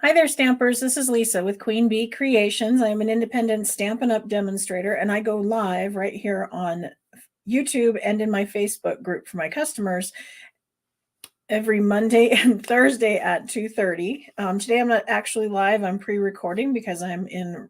Hi there, Stampers. This is Lisa with Queen Bee Creations. I am an independent Stampin' Up! Demonstrator, and I go live right here on YouTube and in my Facebook group for my customers every Monday and Thursday at 2:30. Today I'm not actually live. I'm pre-recording because I'm in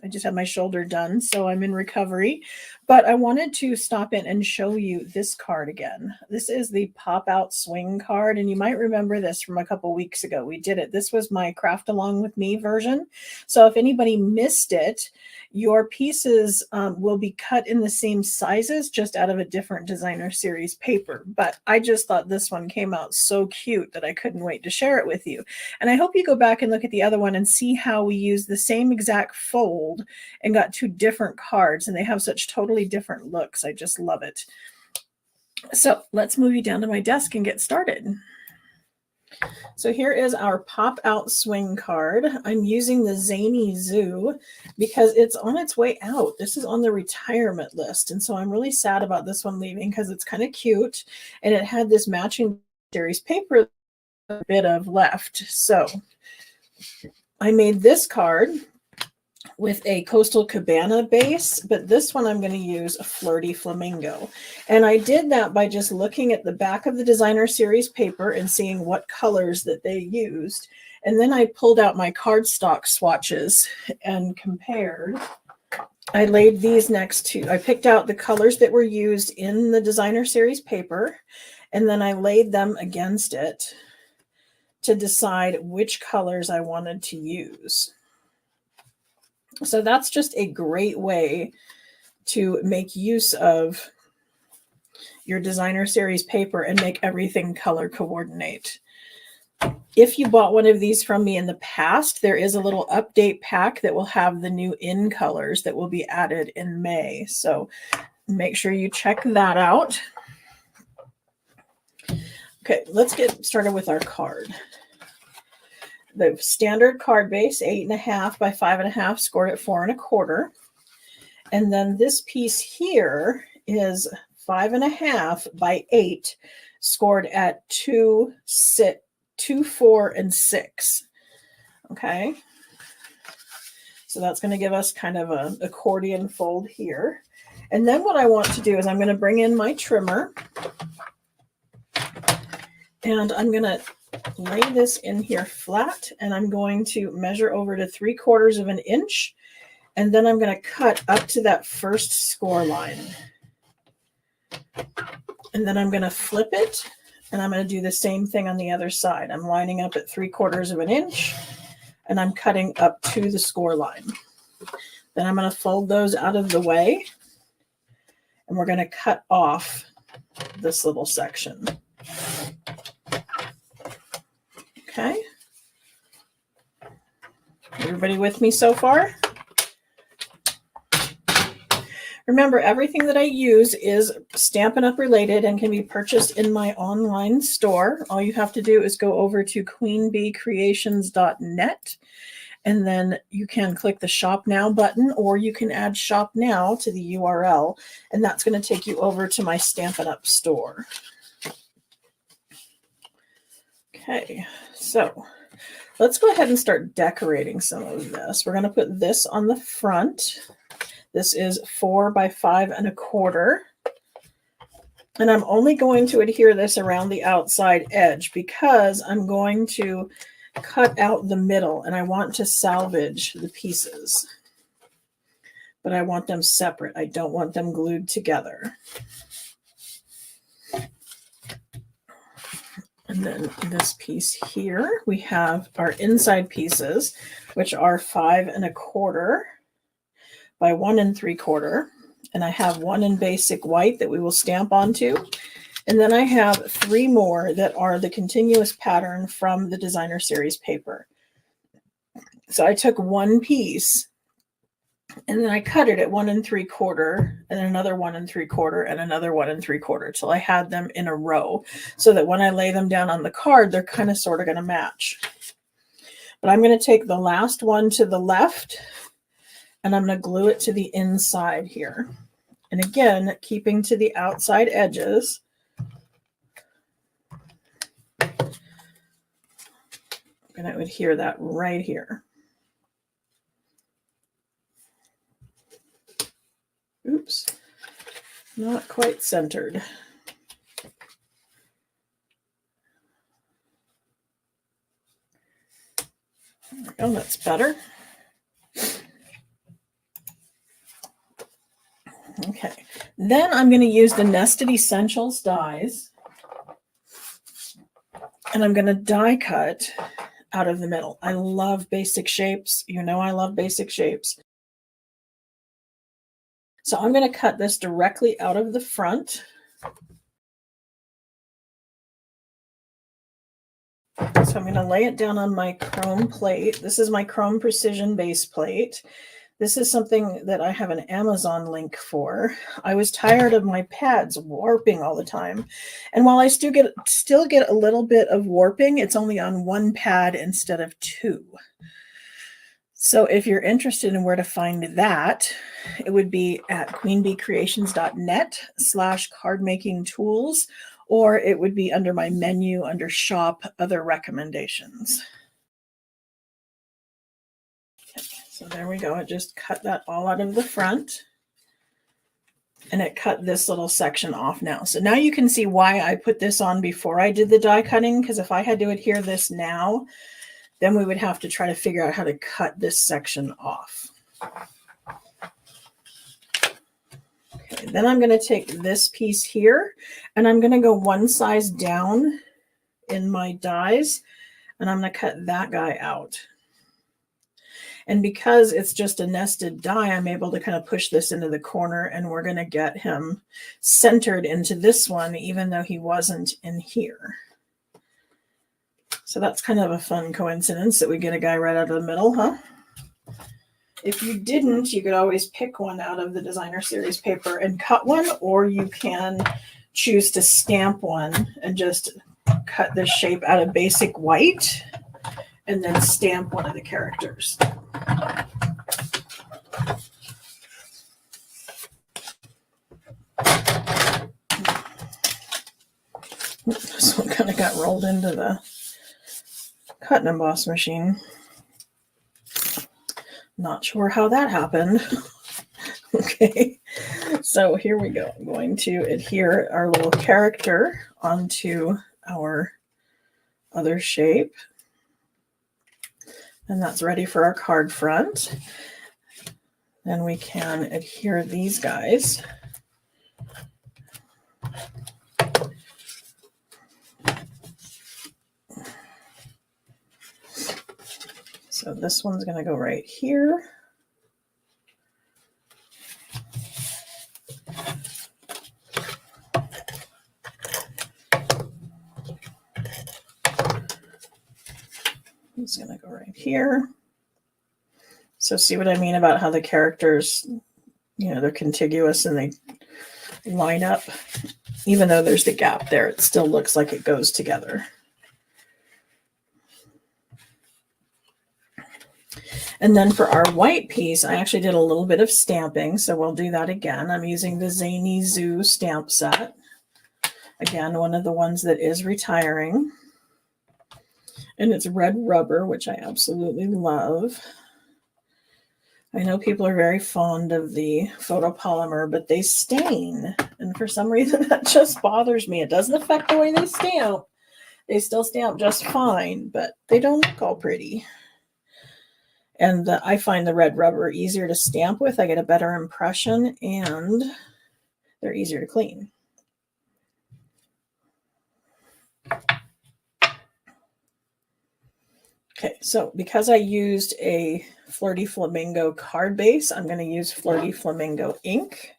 I just had my shoulder done, so I'm in recovery. But I wanted to stop in and show you this card again. This is the pop-out swing card, and you might remember this from a couple weeks ago. We did it. This was my Craft Along With Me version. So if anybody missed it, your pieces will be cut in the same sizes, just out of a different designer series paper. But I just thought this one came out so cute that I couldn't wait to share it with you. And I hope you go back and look at the other one and see how we use the same exact fold and got two different cards, and they have such totally different looks. I just love it. So let's move you down to my desk and get started. So here is our pop out swing card. I'm using the Zany Zoo because it's on its way out. This is on the retirement list, and so I'm really sad about this one leaving because it's kind of cute, and it had this matching series paper a bit of left. So I made this card with a Coastal Cabana base, but this one I'm going to use a Flirty Flamingo. And I did that by just looking at the back of the designer series paper and seeing what colors that they used. And then I pulled out my cardstock swatches and compared. I laid these next to, I picked out the colors that were used in the designer series paper, and then I laid them against it to decide which colors I wanted to use. So that's just a great way to make use of your designer series paper and make everything color coordinate. If you bought one of these from me in the past, there is a little update pack that will have the new in colors that will be added in May. So make sure you check that out. Okay, let's get started with our card. The standard card base, 8.5 by 5.5, scored at 4 1/4. And then this piece here is 5.5 by 8, scored at 2, 4, and 6. Okay. So that's going to give us kind of an accordion fold here. And then what I want to do is I'm going to bring in my trimmer, and I'm going to lay this in here flat, and I'm going to measure over to 3/4 of an inch, and then I'm going to cut up to that first score line. And then I'm going to flip it, and I'm going to do the same thing on the other side. I'm lining up at 3/4 of an inch, and I'm cutting up to the score line. Then I'm going to fold those out of the way, and we're going to cut off this little section. Okay. Everybody with me so far? Remember, everything that I use is Stampin' Up! Related and can be purchased in my online store. All you have to do is go over to queenbeecreations.net, and then you can click the Shop Now button, or you can add Shop Now to the URL, and that's going to take you over to my Stampin' Up! Store. Okay, so let's go ahead and start decorating some of this. We're going to put this on the front. This is 4 by 5 1/4. And I'm only going to adhere this around the outside edge because I'm going to cut out the middle, and I want to salvage the pieces. But I want them separate. I don't want them glued together. And then this piece here, we have our inside pieces, which are 5 1/4 by 1 3/4. And I have one in basic white that we will stamp onto. And then I have 3 more that are the continuous pattern from the designer series paper. So I took one piece, and then I cut it at 1 3/4, and another 1 3/4, and another 1 3/4 till I had them in a row, so that when I lay them down on the card, they're kind of sort of going to match. But I'm going to take the last one to the left, and I'm going to glue it to the inside here. And again, keeping to the outside edges. I'm going to adhere that right here. Oops, not quite centered. There we go, that's better. Okay, then I'm going to use the Nested Essentials dies, and I'm going to die cut out of the middle. I love basic shapes. You know I love basic shapes. So I'm going to cut this directly out of the front. So I'm going to lay it down on my chrome plate. This is my chrome precision base plate. This is something that I have an Amazon link for. I was tired of my pads warping all the time. And while I still get a little bit of warping, it's only on one pad instead of two. So if you're interested in where to find that, it would be at queenbeecreations.net/cardmaking-tools, or it would be under my menu under shop, other recommendations. Okay, so there we go. I just cut that all out of the front, and it cut this little section off now. So now you can see why I put this on before I did the die cutting, because if I had to adhere this now, then we would have to try to figure out how to cut this section off. Okay, then I'm going to take this piece here, and I'm going to go one size down in my dies, and I'm going to cut that guy out. And because it's just a nested die, I'm able to kind of push this into the corner, and we're going to get him centered into this one, even though he wasn't in here. So that's kind of a fun coincidence that we get a guy right out of the middle, huh? If you didn't, you could always pick one out of the designer series paper and cut one, or you can choose to stamp one and just cut this shape out of basic white and then stamp one of the characters. This one kind of got rolled into the cut and emboss machine. Not sure how that happened. Okay, so here we go. I'm going to adhere our little character onto our other shape. And that's ready for our card front. Then we can adhere these guys. So this one's going to go right here. It's going to go right here. So see what I mean about how the characters, you know, they're contiguous and they line up. Even though there's the gap there, it still looks like it goes together. And then for our white piece, I actually did a little bit of stamping, so we'll do that again. I'm using the Zany Zoo stamp set. Again, one of the ones that is retiring. And it's red rubber, which I absolutely love. I know people are very fond of the photopolymer, but they stain. And for some reason, that just bothers me. It doesn't affect the way they stamp. They still stamp just fine, but they don't look all pretty. And I find the red rubber easier to stamp with. I get a better impression, and they're easier to clean. Okay, so because I used a Flirty Flamingo card base, I'm going to use Flirty Flamingo ink.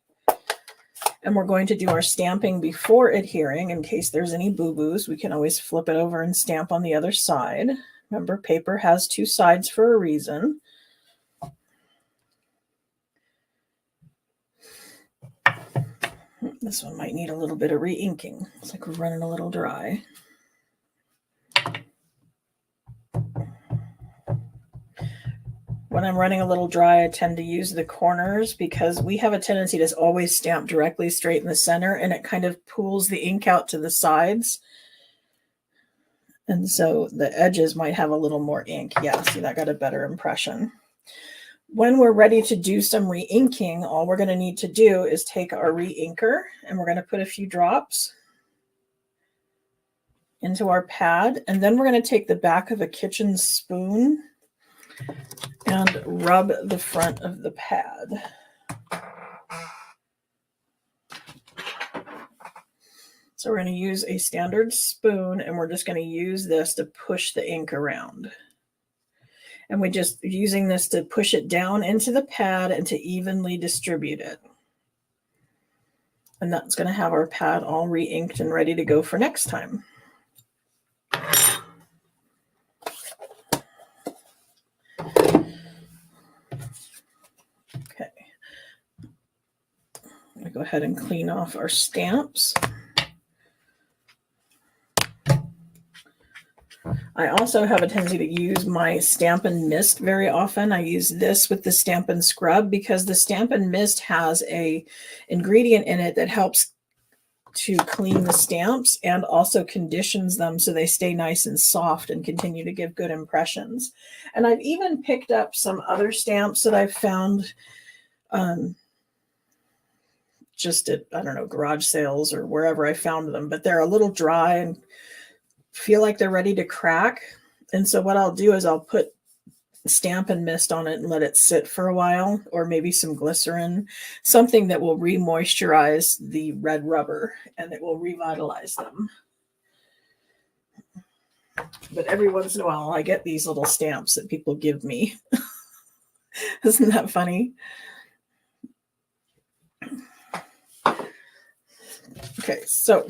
And we're going to do our stamping before adhering. In case there's any boo-boos, we can always flip it over and stamp on the other side. Remember, paper has two sides for a reason. This one might need a little bit of re-inking. It's like we're running a little dry. When I'm running a little dry, I tend to use the corners because we have a tendency to always stamp directly straight in the center, and it kind of pulls the ink out to the sides. And so the edges might have a little more ink. Yeah, see, that got a better impression. When we're ready to do some re-inking, all we're going to need to do is take our re-inker and we're going to put a few drops into our pad. And then we're going to take the back of a kitchen spoon and rub the front of the pad. So we're going to use a standard spoon and we're just going to use this to push the ink around. And we're just using this to push it down into the pad and to evenly distribute it. And that's going to have our pad all re-inked and ready to go for next time. Okay. I'm going to go ahead and clean off our stamps. I also have a tendency to use my Stampin' Mist very often. I use this with the Stampin' Scrub because the Stampin' Mist has an ingredient in it that helps to clean the stamps and also conditions them so they stay nice and soft and continue to give good impressions. And I've even picked up some other stamps that I've found just at, I don't know, garage sales or wherever I found them, but they're a little dry and feel like they're ready to crack. And so what I'll do is I'll put Stampin' Mist on it and let it sit for a while, or maybe some glycerin, something that will re-moisturize the red rubber and it will revitalize them. But every once in a while I get these little stamps that people give me. Isn't that funny? Okay, so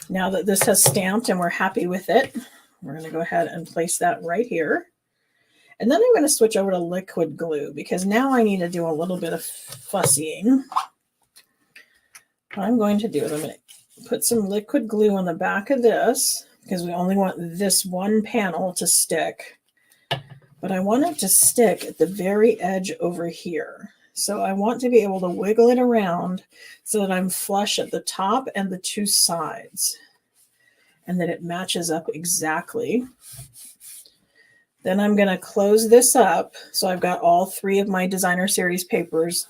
now that this has stamped and we're happy with it, we're going to go ahead and place that right here. And then I'm going to switch over to liquid glue because now I need to do a little bit of fussying. What I'm going to do is I'm going to put some liquid glue on the back of this because we only want this one panel to stick. But I want it to stick at the very edge over here. So I want to be able to wiggle it around so that I'm flush at the top and the two sides and that it matches up exactly. Then I'm going to close this up. So I've got all three of my designer series papers,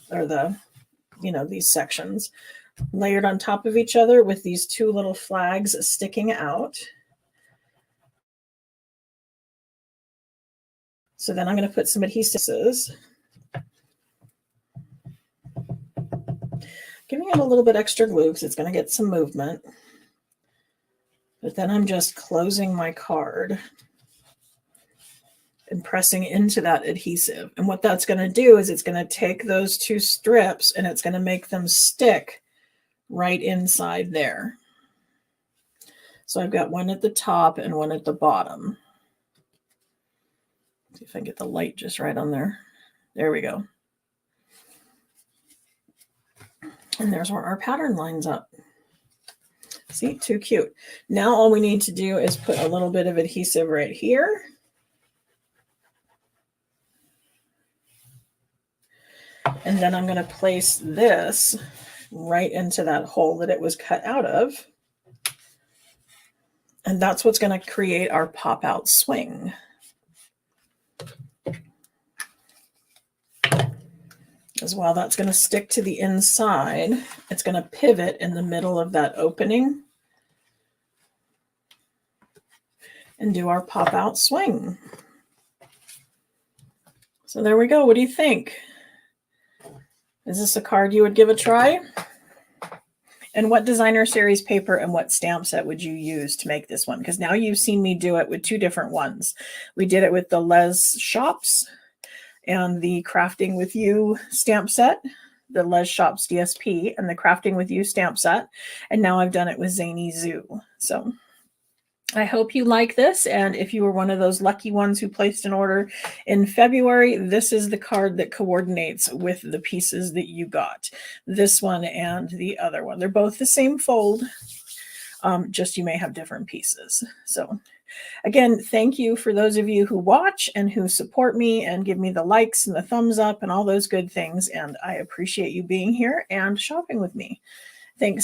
or the, these sections, layered on top of each other with these two little flags sticking out. So then I'm going to put some adhesives, giving it a little bit extra glue because it's going to get some movement. But then I'm just closing my card and pressing into that adhesive. And what that's going to do is it's going to take those two strips and it's going to make them stick right inside there. So I've got one at the top and one at the bottom. See if I can get the light just right on there. There we go. And there's where our pattern lines up. See, too cute. Now all we need to do is put a little bit of adhesive right here. And then I'm going to place this right into that hole that it was cut out of. And that's what's going to create our pop-out swing. As well, that's going to stick to the inside. It's going to pivot in the middle of that opening and do our pop-out swing. So there we go. What do you think? Is this a card you would give a try? And what designer series paper and what stamp set would you use to make this one? Because now you've seen me do it with two different ones. We did it with the Les Shops and the Crafting with You stamp set, the Les Shops DSP and the Crafting with You stamp set. And now I've done it with Zany Zoo. So I hope you like this. And if you were one of those lucky ones who placed an order in February, this is the card that coordinates with the pieces that you got. This one and the other one. They're both the same fold, just you may have different pieces. So again, thank you for those of you who watch and who support me and give me the likes and the thumbs up and all those good things. And I appreciate you being here and shopping with me. Thanks.